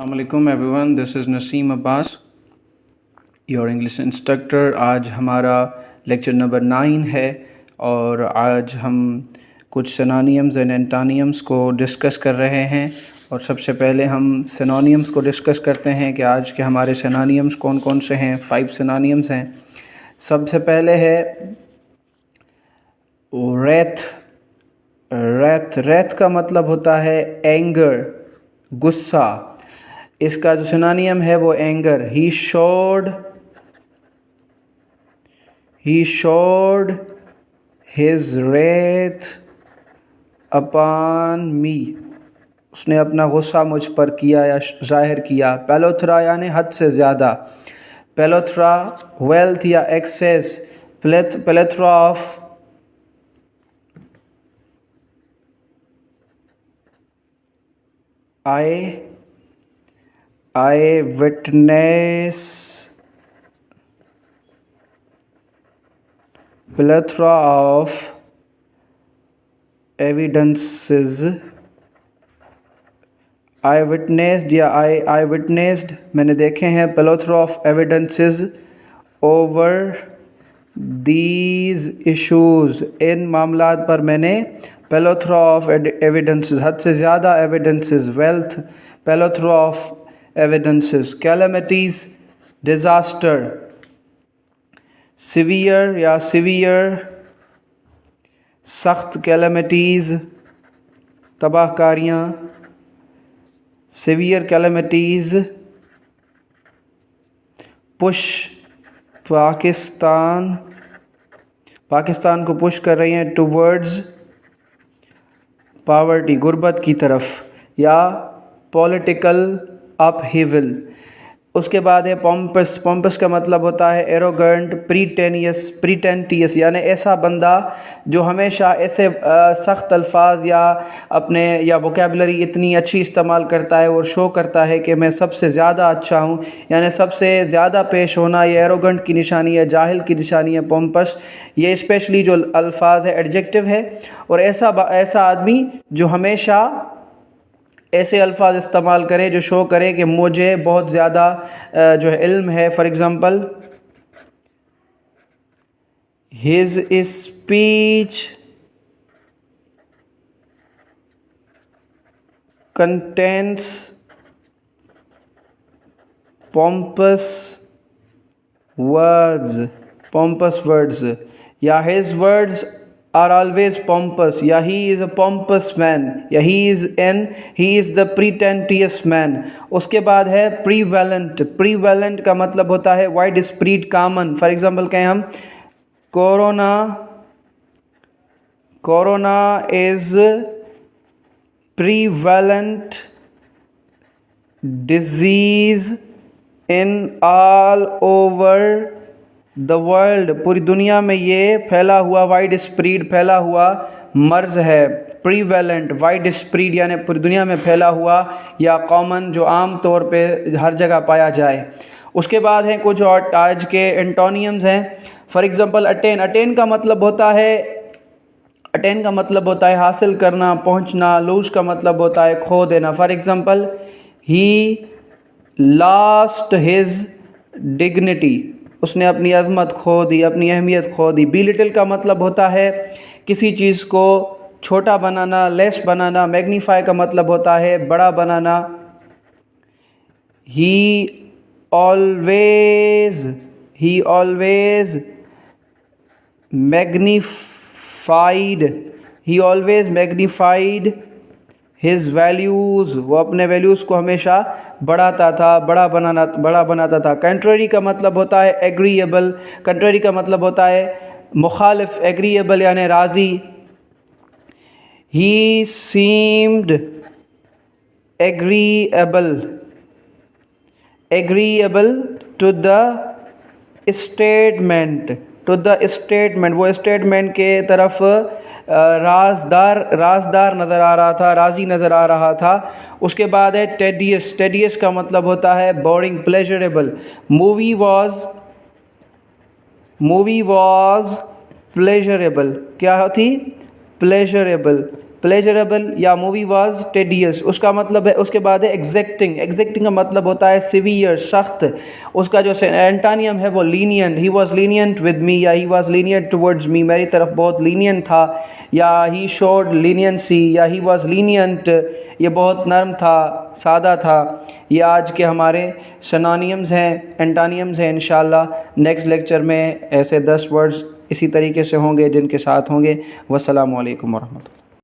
Assalamualaikum everyone, this is Naseem Abbas, your English instructor. आज हमारा lecture number 9 है और आज हम कुछ सिनोनिम्स एंड एंटोनिम्स को डिस्कस कर रहे हैं। और सबसे पहले हम सिनोनिम्स को डिस्कस करते हैं कि आज के हमारे सिनोनिम्स कौन कौन से हैं। 5 सिनोनिम्स हैं। सबसे पहले है रेथ। रेथ का मतलब होता है एंगर, गुस्सा। इसका जो सिनोनिम है वो anger. He showed his wrath upon मी। उसने अपना गुस्सा मुझ पर किया या जाहिर किया। पेलोथ्रा यानी हद से ज़्यादा। पेलोथ्रा वेल्थ या excess. Plethora of I witness plethora of evidences. I witnessed मैंने देखे हैं plethora of evidences over these issues। इन मामलात पर मैंने plethora of evidences, हद से ज़्यादा evidences। wealth, plethora of evidences। calamities, disaster। severe या severe, सख्त। calamities, तबाहकारियाँ। severe calamities। Push, Pakistan को पुश कर रही हैं टूवर्ड्स पॉवर्टी, गुर्बत की तरफ, या पॉलिटिकल अपहीवल। उसके बाद है पॉम्पस। पॉम्पस का मतलब होता है एरोगेंट, प्रीटेंटियस यानी ऐसा बंदा जो हमेशा ऐसे सख्त अल्फाज या वोकेबलरी इतनी अच्छी इस्तेमाल करता है और शो करता है कि मैं सबसे ज़्यादा अच्छा हूँ, यानी सबसे ज़्यादा पेश होना। ये एरोगेंट की निशानी है, जाहिल की निशानी है पॉम्पस। ये स्पेशली जो अल्फाज है एडजेक्टिव है। और ऐसा आदमी जो हमेशा ऐसे अल्फाज इस्तेमाल करे जो शो करे कि मुझे बहुत ज़्यादा जो है इल्म है। For example, his speech contains pompous words, या his words are always pompous, या he is a pompous man, या he is the pretentious man। उसके बाद है prevalent का मतलब होता है wide spread, common. For example कहें हम corona is prevalent disease in all over the world। पूरी दुनिया में ये फैला हुआ, वाइड स्प्रेड फैला हुआ मर्ज है। प्रीवेलेंट, वाइड स्प्रेड यानी पूरी दुनिया में फैला हुआ, या कॉमन जो आम तौर पे हर जगह पाया जाए। उसके बाद हैं कुछ और आज के एंटोनियम्स हैं। फॉर एग्जांपल अटेन का मतलब होता है हासिल करना, पहुंचना। लूज का मतलब होता है खो देना। For example, he lost his dignity, उसने अपनी अजमत खो दी, अपनी अहमियत खो दी। बिलिटल का मतलब होता है किसी चीज़ को छोटा बनाना, लेस बनाना। मैग्नीफाई का मतलब होता है बड़ा बनाना। He always magnified his values, वो अपने वैल्यूज़ को हमेशा बढ़ाता था, बड़ा बनाता था। कंट्ररी का मतलब होता है एग्रीएबल। कंट्ररी का मतलब होता है मुखालिफ। एग्रीएबल यानी राज़ी। He seemed agreeable to the statement. वो स्टेटमेंट के तरफ राजदार नज़र आ रहा था, राज़ी नज़र आ रहा था। उसके बाद है टेडियस का मतलब होता है boring, pleasurable. Movie was pleasurable क्या थी? प्लेजरेबल, प्लेजरेबल या मूवी वाज टेडियस, उसका मतलब है, उसके बाद है एग्जैक्टिंग, एग्जैक्टिंग का मतलब होता है सीवियर, सख्त। उसका जो एंटानियम है वो lenient, he was lenient with me या he was lenient towards me, मेरी तरफ बहुत लीनियंट था, या ही शोड लीनियंसी या ही वाज लीनियंट, ये बहुत नरम था, सादा था। ये आज के हमारे सिनोनिम्स हैं, एंटानियम्स हैं। इंशाअल्लाह नेक्स्ट लेक्चर में ऐसे 10 वर्ड्स इसी तरीके से होंगे जिनके साथ होंगे। वस्सलामु अलैकुम वरहमतुल्लाह।